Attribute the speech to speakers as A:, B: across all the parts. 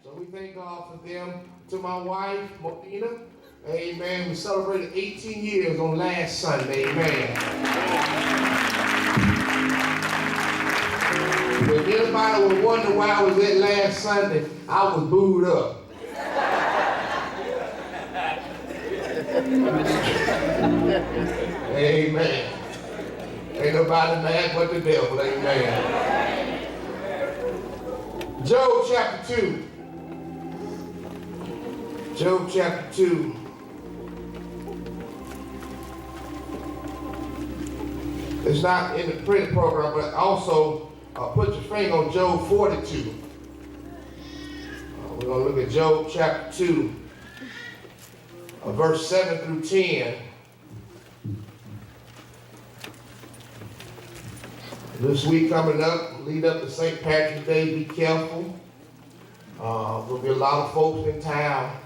A: So we thank God for them. To my wife, Modena, amen. We celebrated 18 years on last Sunday, amen. If anybody would wonder where I was at last Sunday, I was booed up. Amen. Ain't nobody mad but the devil, amen. Job chapter 2. Job chapter 2. It's not in the print program, but also put your finger on Job 42. We're going to look at Job chapter 2, verse 7 through 10. This week coming up, lead up to St. Patrick's Day, be careful. There'll be a lot of folks in town.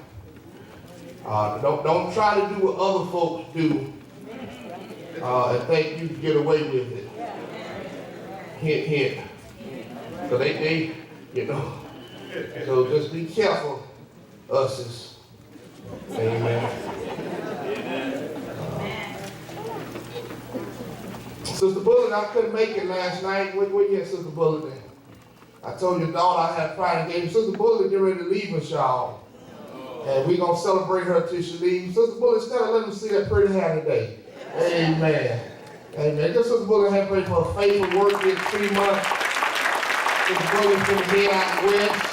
A: Don't try to do what other folks do and think you can get away with it. Hint, hint. So they, you know. So just be careful, us's. Amen. Sister Bullet, I couldn't make it last night. Where you at, Sister Bullet? I told your daughter I had pride game. Sister Bullet get ready to leave us, y'all. And we're going to celebrate her till she leaves. Sister Bullet, instead of letting me see that pretty hair today. Amen. Amen. Just Sister Bullet had prayed for a faithful work in 3 months. Sister Bullet for the head out west.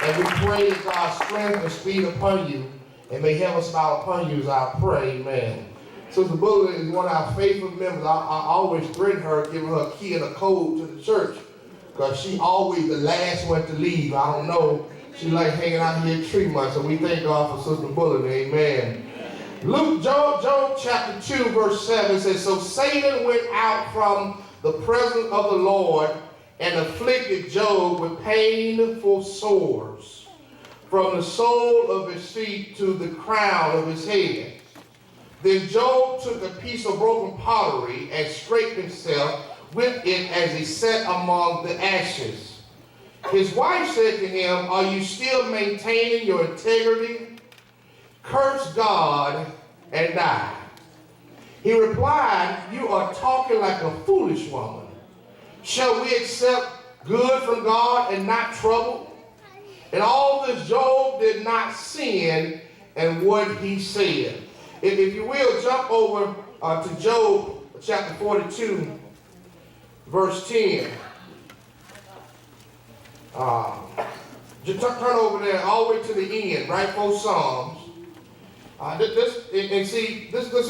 A: And we pray that God's strength and speed upon you. And may heaven smile upon you as I pray. Amen. Sister Bullet is one of our faithful members. I always threaten her, giving her a key and a code to the church. Because she always the last one to leave. I don't know. She like hanging out here at Tremont. So we thank God for Sister Bullet. Amen. Job chapter 2 verse 7 says, so Satan went out from the presence of the Lord and afflicted Job with painful sores from the sole of his feet to the crown of his head. Then Job took a piece of broken pottery and scraped himself with it as he sat among the ashes. His wife said to him, are you still maintaining your integrity? Curse God and die. He replied, you are talking like a foolish woman. Shall we accept good from God and not trouble? And all this Job did not sin in what he said. If you will, jump over to Job chapter 42, verse 10. Just turn over there all the way to the end, right before Psalms. This we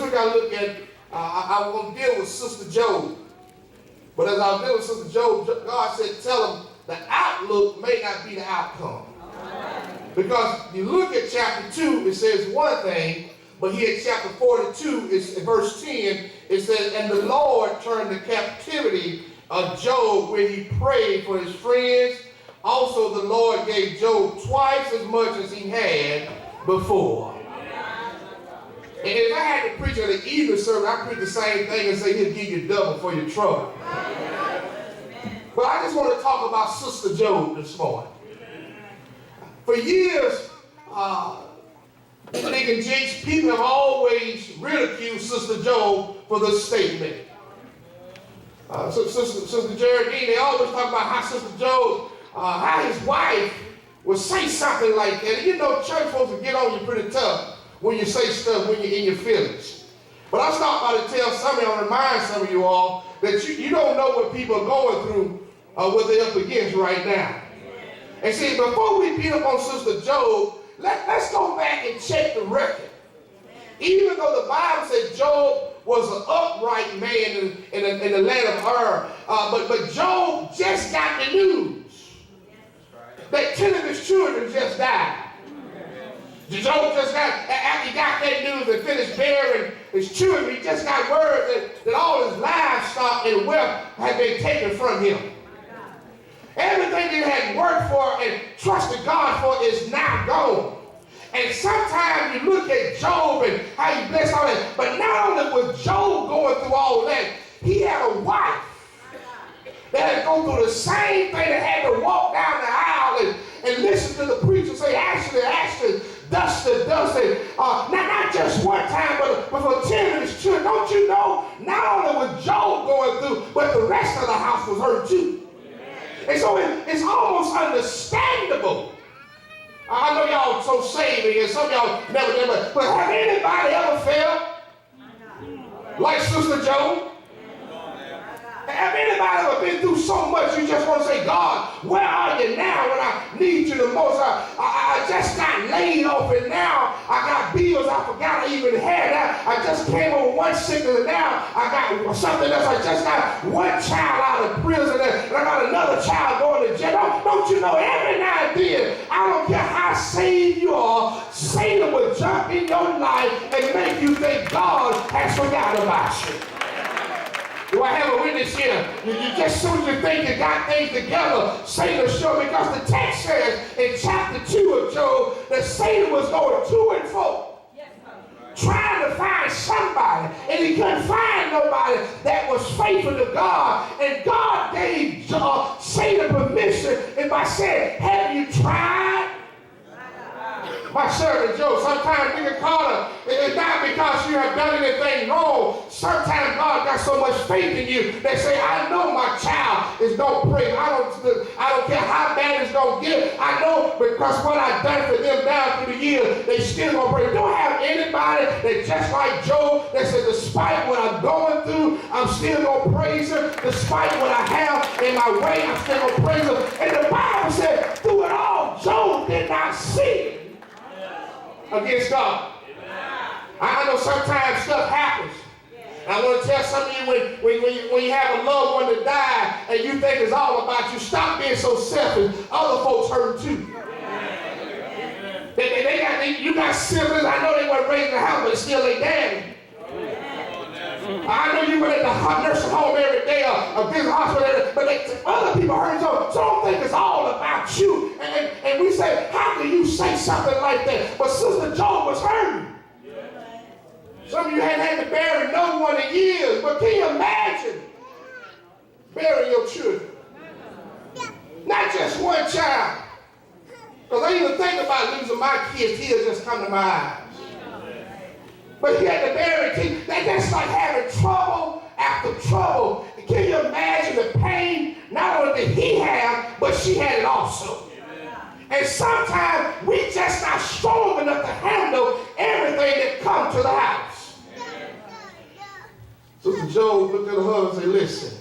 A: got to look at. I'm going to deal with Sister Job. But as I was dealing with Sister Job, God said, tell him the outlook may not be the outcome. Because you look at chapter 2, it says one thing. But here in chapter 42, it's in verse 10, it says, and the Lord turned the captivity of Job when he prayed for his friends. Also, the Lord gave Job twice as much as he had before. And if I had to preach at an evening service, I'd preach the same thing and say, he'll give you double for your trouble. But I just want to talk about Sister Job this morning. For years, Deacon Jinx, people have always ridiculed Sister Job for this statement. Sister Geraldine, they always talk about how Sister Job, how his wife would say something like that. And you know, church folks will get on you pretty tough when you say stuff when you're in your feelings. But I start by to tell some of you, I'll remind some of you all, that you don't know what people are going through, what they're up against right now. And see, before we beat up on Sister Job, let's go back and check the record. Even though the Bible said Job was an upright man in the land of Ur, but Job just got the news that 10 of his children just died. Job just got, after he got that news and finished burying his children, he just got word that all his livestock and wealth had been taken from him. Everything that he had worked for and trusted God for is now gone. And sometimes you look at Job and how he blessed all that, but not only was Job going through all that, he had a wife that had gone through the same thing, that had to walk down the aisle and listen to the preacher say, Ashley, Dustin, not just one time, but for 10 minutes, children. Don't you know, not only was Job going through, but the rest of the house was hurt too. And so it's almost understandable. I know y'all so saving, and some of y'all never did, but have anybody ever felt like Sister Job? Have anybody ever been through so much you just want to say, God, where are you now when I need you the most? I just got laid off, and now I got bills I forgot I even had. I just came over one sickness, and now I got something else. I just got one child out of prison, and I got another child going to jail. Don't you know, every now and then, I don't care how saved you are, Satan will jump in your life and make you think God has forgotten about you. Do I have a witness here? You just soon as you think you got things together, Satan will show, because the text says in chapter 2 of Job that Satan was going to and fro, trying to find somebody, and he couldn't find nobody that was faithful to God. And God gave Satan permission, and by saying, have you tried my servant Job? Sometimes we can call her. It's not because you have done anything wrong. Sometimes God got so much faith in you. They say, I know my child is going to pray. I don't care how bad it's going to get. I know because what I've done for them down through the years, they still going to pray. Don't have anybody that just like Job that said, despite what I'm going through, I'm still going to praise him. Despite what I have in my way, I'm still going to praise him. And the Bible said, through it all, Job did not sin against God. I know sometimes stuff happens. And I want to tell some of you, when you have a loved one that died and you think it's all about you, stop being so selfish. Other folks hurt too. You got siblings. I know they weren't raised in the house, but it's still their daddy. I know you went at the nursing home every day or visit hospital, but other people hurt you. So don't think it's all about you. And we say, how can you say something like that? But Sister Job was hurting. Some of you hadn't had to bury no one in years, but can you imagine burying your children? Not just one child. Because I even think about losing my kids, tears just come to my eyes. But he had to bury kids. That's like having trouble after trouble. Can you imagine the pain? Not only did he have, but she had it also. And sometimes we just not strong enough to handle everything that comes to the house. Sister Job looked at her husband and said, listen,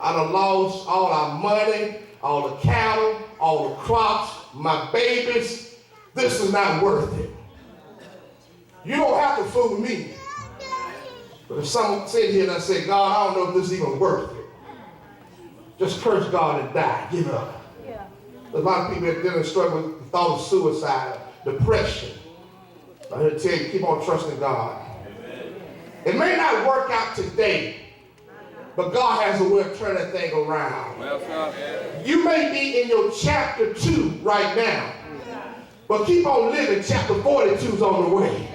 A: I done lost all our money, all the cattle, all the crops, my babies. This is not worth it. You don't have to fool me. But if someone said here and I said, God, I don't know if this is even worth it, just curse God and die. Give it up. Yeah. There's a lot of people that didn't struggle with the thought of suicide, depression. I'm here to tell you, keep on trusting God. Amen. It may not work out today, but God has a way of turning that thing around. Well, you may be in your chapter 2 right now, but keep on living. Chapter 42 is on the way.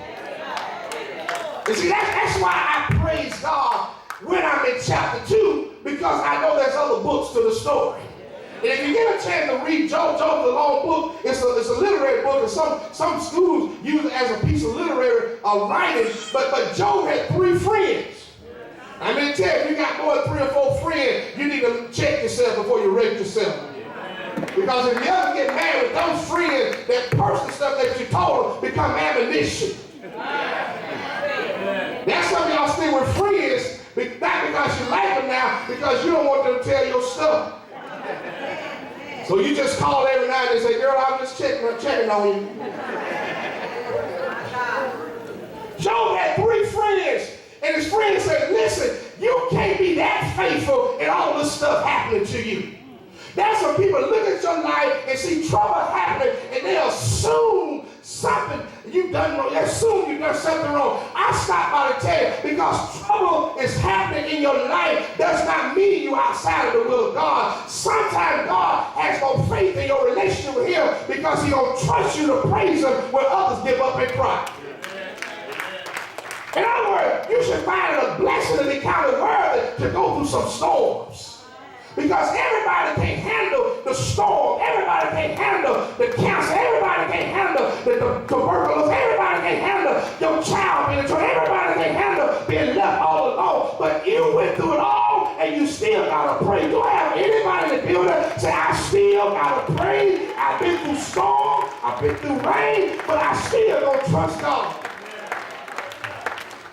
A: You see, that's why I praise God when I'm in chapter 2, because I know there's other books to the story. And if you get a chance to read Job, Job's a long book. It's a literary book, and some schools use it as a piece of literary writing. But Job had 3 friends. I'm going to tell you, if you got more than 3 or 4 friends, you need to check yourself before you wreck yourself. Because if you ever get mad with those friends, that personal stuff that you told them become ammunition. That's why y'all stay with friends, not because you like them now, because you don't want them to tell your stuff. So you just call every night and say, girl, I'm just checking on you. Job had 3 friends, and his friends said, listen, you can't be that faithful and all this stuff happening to you. That's when people look at your life and see trouble happening, and they assume something you've done wrong. They assume you've done something wrong. I stop by to tell you, because trouble is happening in your life does not mean you're outside of the will of God. Sometimes God has no faith in your relationship with him because he don't trust you to praise him when others give up and cry. In other words, you should find it a blessing and count it worthy to go through some storms. Because everybody can't handle the the storm. Everybody can't handle the cancer. Everybody can't handle the tuberculosis. Everybody can't handle your child being in trouble. Everybody can't handle being left all alone. But you went through it all, and you still gotta pray. Do I have anybody in the building say, I still gotta pray? I've been through storm, I've been through rain, but I still gonna trust God.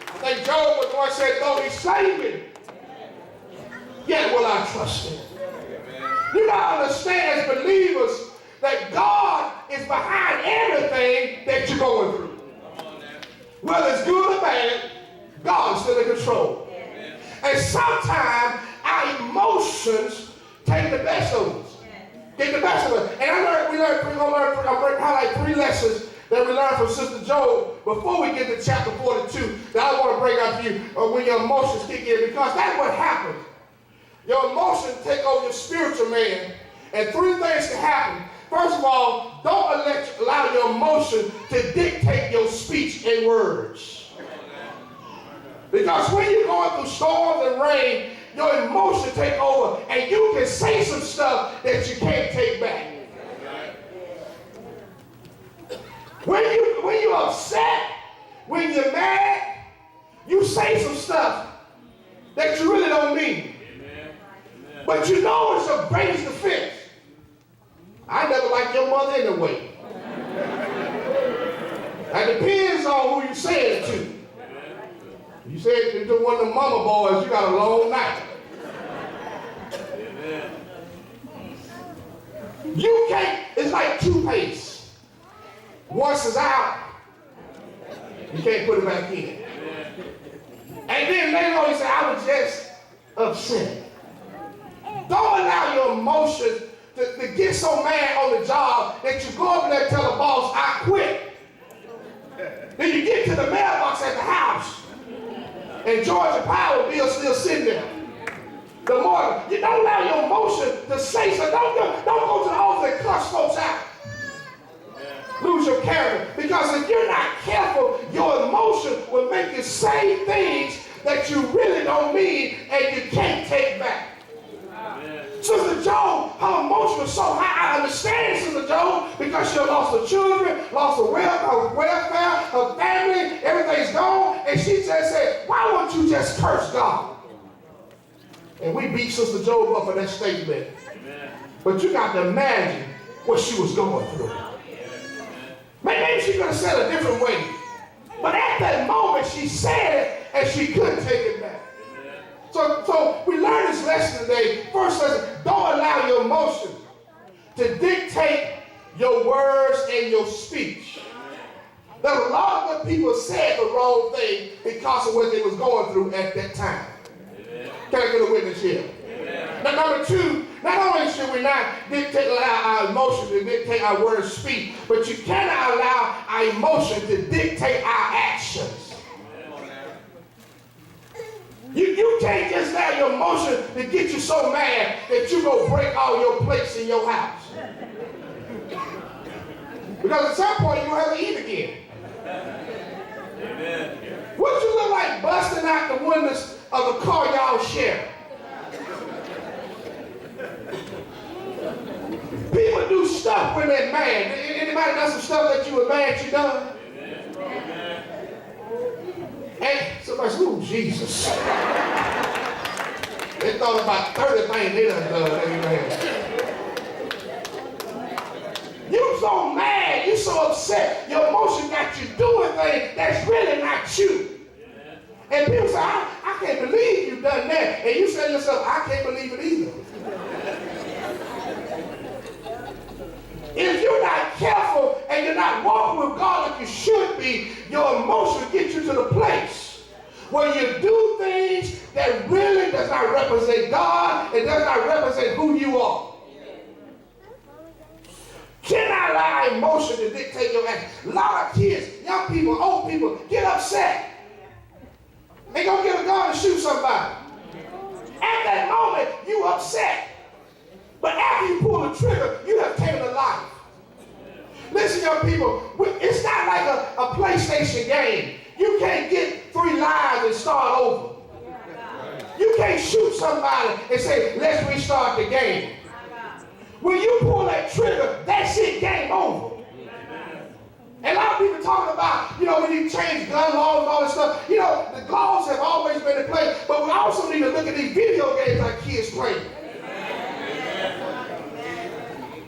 A: I think Job was one said, though he slay me, yet will I trust him. You gotta understand as believers that God is behind everything that you're going through. Whether it's good or bad, God is still in control. And sometimes our emotions take the best of us. Get the best of us. And I'm going to highlight 3 lessons that we learned from Sister Job before we get to chapter 42 that I want to bring out to you when your emotions kick in, because that's what happens. Your emotions take over your spiritual man, and 3 things can happen. First of all, don't allow your emotion to dictate your speech and words. Because when you're going through storms and rain, your emotions take over, and you can say some stuff that you can't take back. When you're upset, when you're mad, you say some stuff that you really don't mean. But you know it's your greatest defense. I never liked your mother anyway. It depends on who you say it to. You say it to one of the mama boys, you got a long night. You can't, it's like toothpaste. Once it's out, you can't put it back in. And then later on you say, I was just upset. Don't allow your emotions to get so mad on the job that you go up there and tell the boss, I quit. Then you get to the mailbox at the house, and Georgia Power bill still sitting there. The more you don't allow your emotion to say so, don't go to the office and cuss folks out. Lose your character. Because if you're not careful, your emotion will make you say things that you really don't mean and you can't take back. Sister Job, her emotion was so high. I understand Sister Job because she lost her children, lost her welfare, her family, everything's gone. And she just said, why won't you just curse God? And we beat Sister Job up for that statement. Amen. But you got to imagine what she was going through. Maybe she could have said it a different way. But at that moment, she said it and she couldn't take it back. So we learned this lesson today. First lesson, don't allow your emotions to dictate your words and your speech. There were a lot of good people said the wrong thing because of what they was going through at that time. Can I get a witness here? Now, number 2, not only should we not allow our emotions to dictate our words and speech, but you cannot allow our emotion to dictate our actions. You can't just allow your emotion to get you so mad that you go break all your plates in your house. Because at some point you'll have to eat again. Amen. What you look like busting out the windows of the car y'all share? People do stuff when they're mad. Anybody done some stuff that you were mad you done? Amen. And somebody said, ooh, Jesus. They thought about 30 things they done done. Amen. You so mad, you so upset, your emotion got you doing things that's really not you. Amen. And people say, I can't believe you've done that. And you say to yourself, I can't believe it either. If you're not careful and you're not walking with God like you should be, your emotion will get you to the place where you do things that really does not represent God and does not represent who you are. Cannot allow emotion to dictate your action. A lot of kids, young people, old people get upset. They gonna get a gun and shoot somebody. At that moment, you upset. But after you pull the trigger, you have taken a life. Listen, young people, it's not like a PlayStation game. You can't get 3 lives and start over. You can't shoot somebody and say, let's restart the game. When you pull that trigger, that shit game over. And a lot of people talking about, when you change gun laws and all this stuff, the laws have always been in place, but we also need to look at these video games like kids play.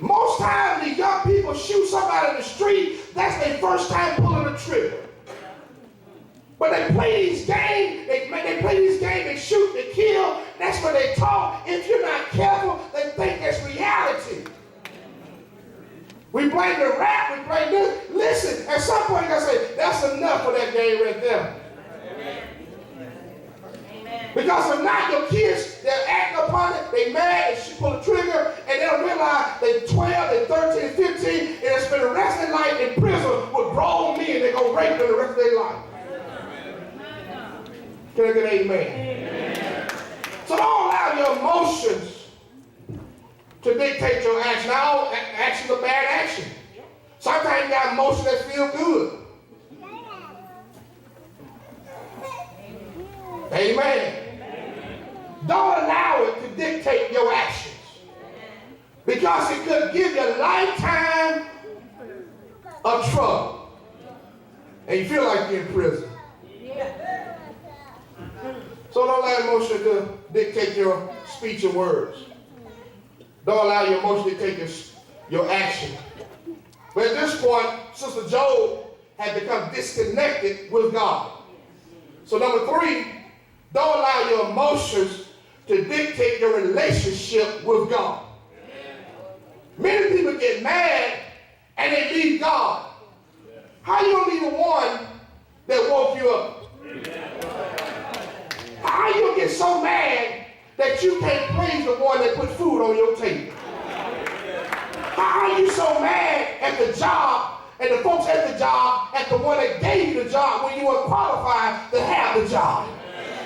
A: Most times the young people shoot somebody in the street, that's their first time pulling the trigger. But they play these games, they shoot, they kill, that's what they talk. If you're not careful, they think that's reality. We blame the rap, we blame this. Listen, at some point you gotta say, that's enough for that game right there. Amen. Because if not, your kids, they'll act upon it, they mad, they pull the trigger, and they'll realize they're 12, they're 13, 15, and they spend the rest of their life in prison with grown men, they're gonna rape them the rest of their life. Can I get an amen? Amen? So don't allow your emotions to dictate your action. Now, actions are bad action. Sometimes you got emotions that feel good. Amen. Don't allow it to dictate your actions. Because it could give you a lifetime of trouble. And you feel like you're in prison. So don't allow emotion to dictate your speech and words. Don't allow your emotion to dictate your action. But at this point, Sister Job had become disconnected with God. So number 3, don't allow your emotions to dictate your relationship with God. Many people get mad and they leave God. How you gonna leave the one that woke you up? How you get so mad that you can't praise the one that put food on your table? How are you so mad at the job and the folks at the job at the one that gave you the job when you were qualified to have the job?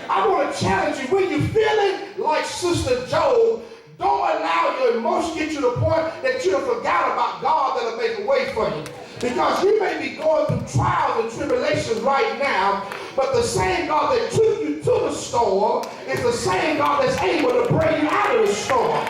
A: I want to challenge you, when you're feeling like Sister Job, don't allow your emotions to get you to the point that you forgot about God that'll make a way for you. Because you may be going through trials and tribulations right now, but the same God that took you to the storm is the same God that's able to bring you out of the storm.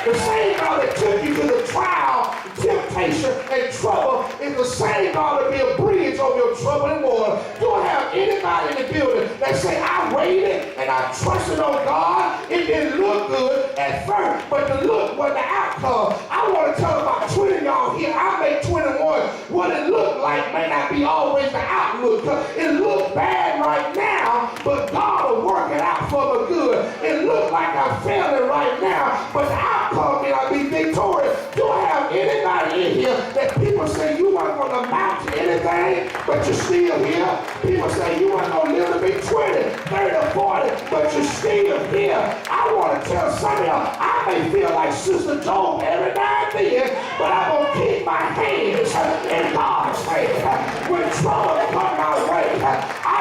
A: The same God that took you to the trial, temptation, and trouble is the same God that be a bridge over your troubling water. Do I have anybody in the building that say, I waited and I trusted on God? It didn't look good at first, but the look was the outcome. I want to tell about 20 of y'all here. I made 21. What it looked like may not be always the outlook. It looked bad right now, but God will work it out for the good. It looked like I'm failing right now, but the outcome may not be victorious. Do I have anybody in here that people say you weren't going to amount to anything, but you're still here? People say you weren't going to live to be 20, 30, 40, but you're still here. I want to tell some of y'all, I may feel like Sister Job every now and then, but I'm going to keep my hands in God's hand. When trouble come my way, I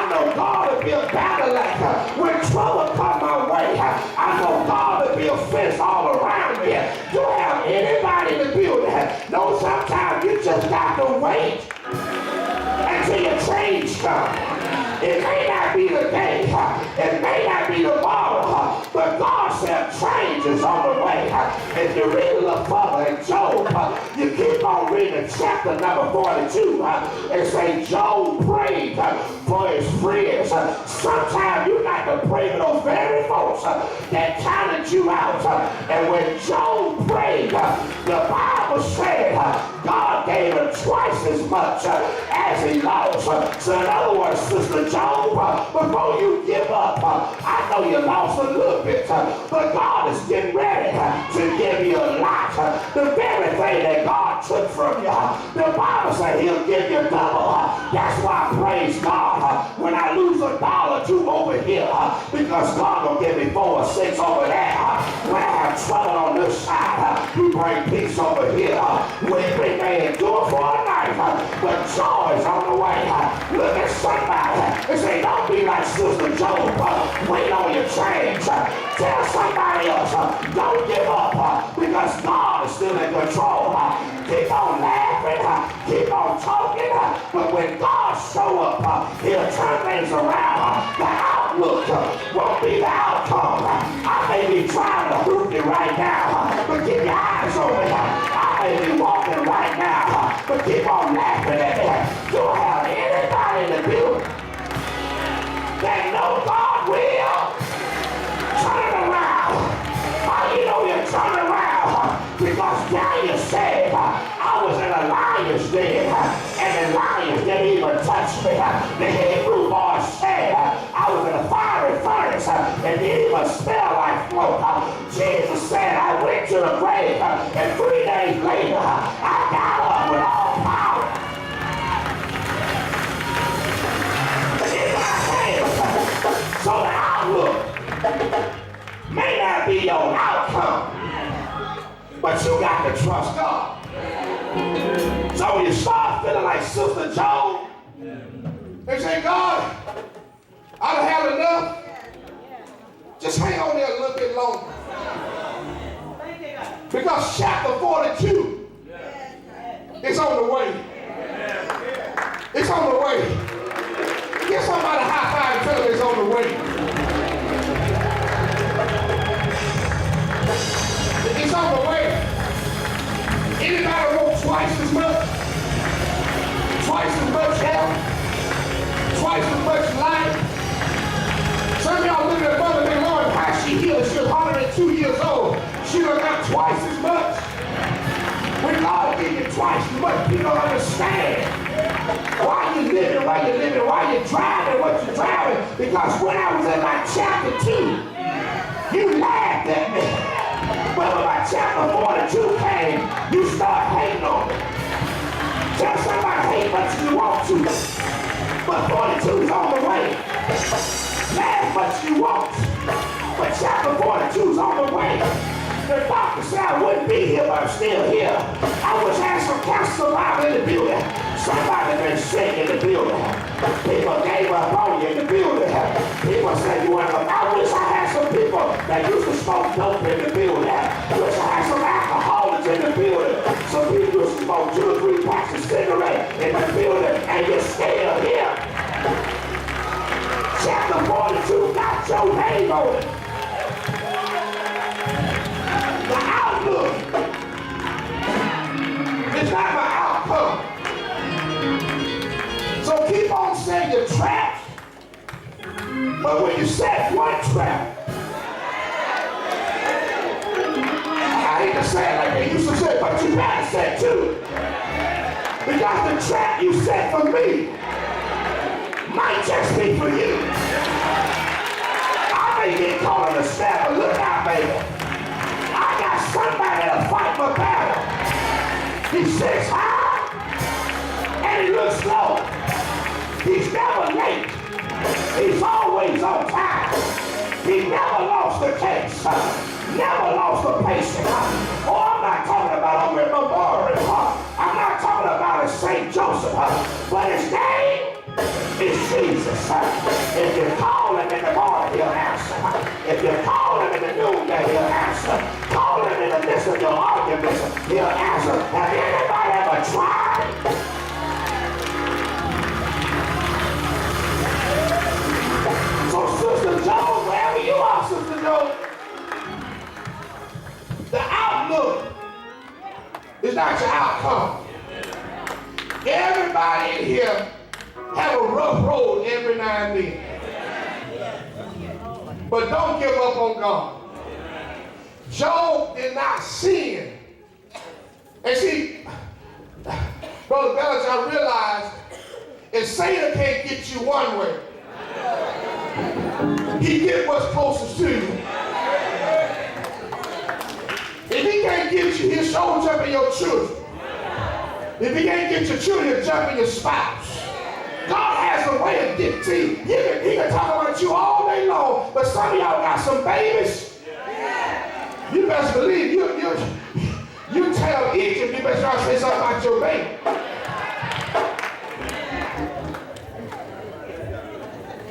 A: know God will be a battle axe. When trouble come my way, I know God will be a fence all around me. Do I have anybody in the building? No, sometimes you just got to wait until your change comes. It may not be today, it may not be tomorrow, but God said change is on the way. If you read a little further in Job, you keep on reading chapter number 42, and say Job prayed for his friends. Sometimes you got to pray for those very folks that counted you out. And when Job prayed, the Bible said God gave him twice as much as he lost. So in other words, Sister Job, before you give up, I know you lost a little bit, but God is getting ready to give you a lot. The very thing that God took from you, the Bible says he'll give you double. That's why I praise God when I lose $1 or $2 over here, because God will give me 4 or 6 over there. When I have trouble on this side, he bring peace over here. Weeping may endure for a night, but joy is on the way. Look at somebody and say, don't be like Sister Job. Wait on your change. Tell somebody else, don't give up, because God is still in control. Keep on laughing, keep on talking, but when God show up, he'll turn things around. The outlook won't be the outcome. I may be trying to hurt you right now, but keep your eyes on me. the grave, and 3 days later, I got up with all power in my hands. So the outlook may not be your outcome, but you got to trust God. So when you start feeling like Sister Job, and say, God, I done had enough. Just hang on there a little bit longer. Because chapter 42 is on the way. It's on the way. Get somebody a high five and tell them it's on the way. It's on the way. Anybody want twice as much? Twice as much health? Twice as much life? Some of y'all look at Mother Day Lord, how she healed. She was 102 years old. She done got twice as much. When God gives you twice as much, people don't understand why you living, why you living, why you driving, what you driving. Because when I was in my chapter 2, you laughed at me. But when my chapter 42 came, you start hating on me. Tell somebody hate much as you want to. But 42 is on the way. Laugh much you want. But chapter 42 is on the way. The doctor said I wouldn't be here, but I'm still here. I wish I had some cancer survivor in the building. Somebody been sick in the building. People gave up on you in the building. People said you weren't. I wish I had some people that used to smoke dope in the building. I wish I had some alcoholics in the building. Some people used to smoke 2 or 3 packs of cigarettes in the building, and you're still here. Chapter 42 got your name on it. The outlook is not my outcome. So keep on saying you're trapped, but when you set one trap, I hate to say it like they used to say, but you gotta set 2. Because the trap you set for me might just be for you. I may get caught on the snap, but look out, baby. I got somebody to fight my battle. He sits high and he looks low. He's never late. He's always on time. He never lost the case. Never lost the patient. Oh, I'm not talking about over in Memorial. I'm not talking about in St. Joseph. But his name is Jesus. If you call him in the morning, he'll answer. If you call him in the noonday, he'll answer. Call him in the midst of your arguments, he'll answer. Have anybody ever tried? So Sister Joe, wherever you are, Sister Joe, the outlook is not your outcome. Everybody in here have a rough road every now and then. But don't give up on God. Job did not sin. And see, Brother Bellis, I realized if Satan can't get you one way, he get what's closest to you. If he can't get you, he'll show jump in your children. If he can't get your children, he'll jump in your spouse. God has a way of getting to you. He can talk about you all day long, but some of y'all got some babies. You best believe you tell Egypt, you better try to say something about your baby.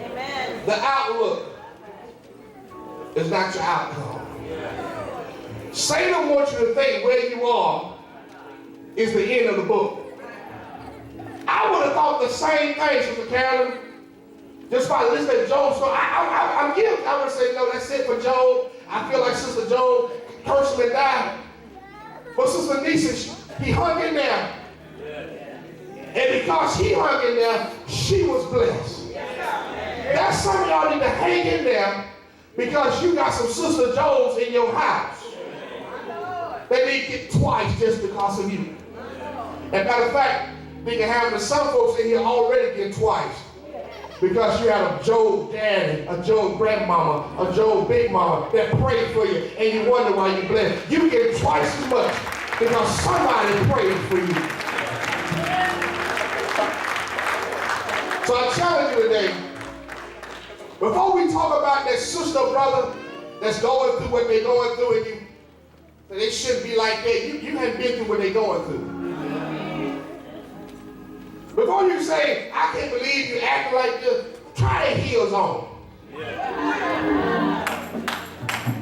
A: Amen. The outlook is not your outcome. Satan wants you to think where you are is the end of the book. I would have thought the same thing, Sister Carolyn, just by listening to Job's story. I'm guilty. I would say, no, that's it for Job. I feel like Sister Job personally died. But Sister Nisa, he hung in there. And because he hung in there, she was blessed. That's some of y'all need to hang in there because you got some Sister Jobs in your house. They didn't get twice just because of you. And matter of fact, we can have some folks in here already get twice. Because you had a Job daddy, a Job grandmama, a Job big mama that prayed for you, and you wonder why you're blessed. You get twice as much because somebody prayed for you. So I challenge you today, before we talk about that sister or brother that's going through what they're going through, and you say they shouldn't be like that, you haven't been through what they're going through. Before you say, I can't believe you acting like this, try their heels on.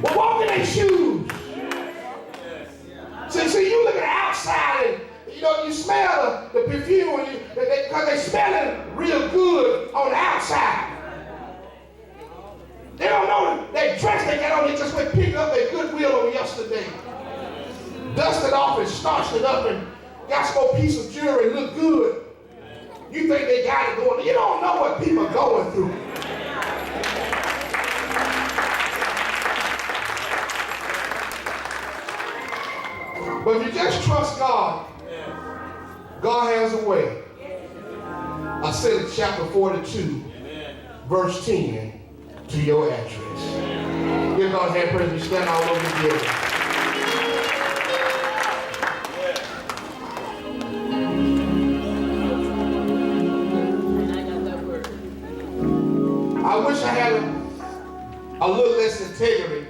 A: Well, walk in their shoes. See, you look at the outside and you smell the perfume because they smell it real good on the outside. They don't know that dress they got on, they just went pick up their Goodwill on yesterday. Dusted off and starched it up and got some more piece of jewelry and look good. You think they got it going. You don't know what people are going through. But if you just trust God, God has a way. I said in chapter 42, verse 10, to your address. Give God a hand praise. We stand all over together. I wish I had a little less integrity,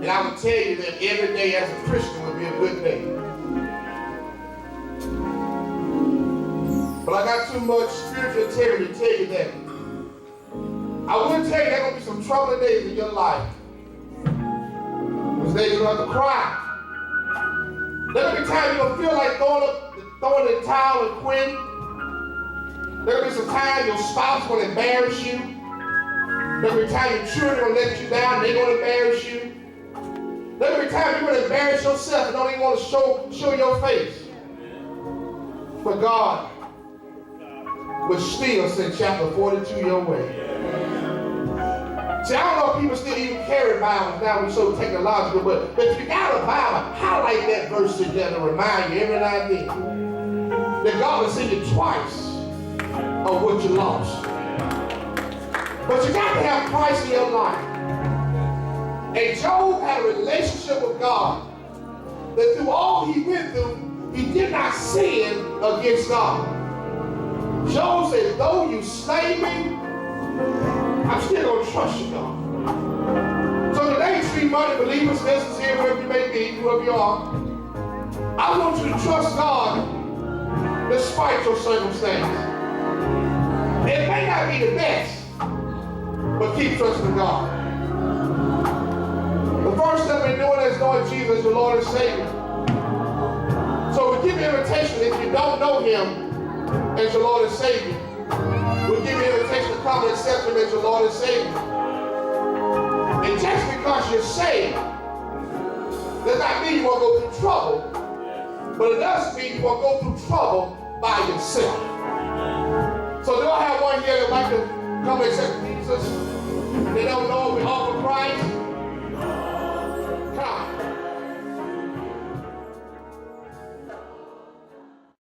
A: and I would tell you that every day as a Christian would be a good day. But I got too much spiritual integrity to tell you that. I would tell you there are going to be some troubling days in your life. Those days you're going to have to cry. There will be times you're going to feel like throwing the towel and quitting. There will be some time your spouse will embarrass you. There will be time your children will let you down, they're going to embarrass you. There will be time you're going to embarrass yourself and don't even want to show your face. But God will still send chapter 42 your way. See, I don't know if people still even carry Bibles now, we're so technological, but if you got a Bible, highlight that verse together, remind you every now and then that God will send you twice of what you lost. But you got to have Christ in your life. And Job had a relationship with God that through all he went through, he did not sin against God. Job said, though you slay me, I'm still going to trust you, God. So today, Street Money Believers, listeners here, wherever you may be, whoever you are, I want you to trust God despite your circumstances. It may not be the best, but keep trusting God. The first step in doing that is knowing Jesus as your Lord and Savior. So we give you an invitation, if you don't know Him as your Lord and Savior, we give you an invitation to come and accept Him as your Lord and Savior. And just because you're saved does not mean you won't go through trouble, but it does mean you won't go through trouble by yourself. So do I have one here that would like to come and accept Jesus? They don't know, we offer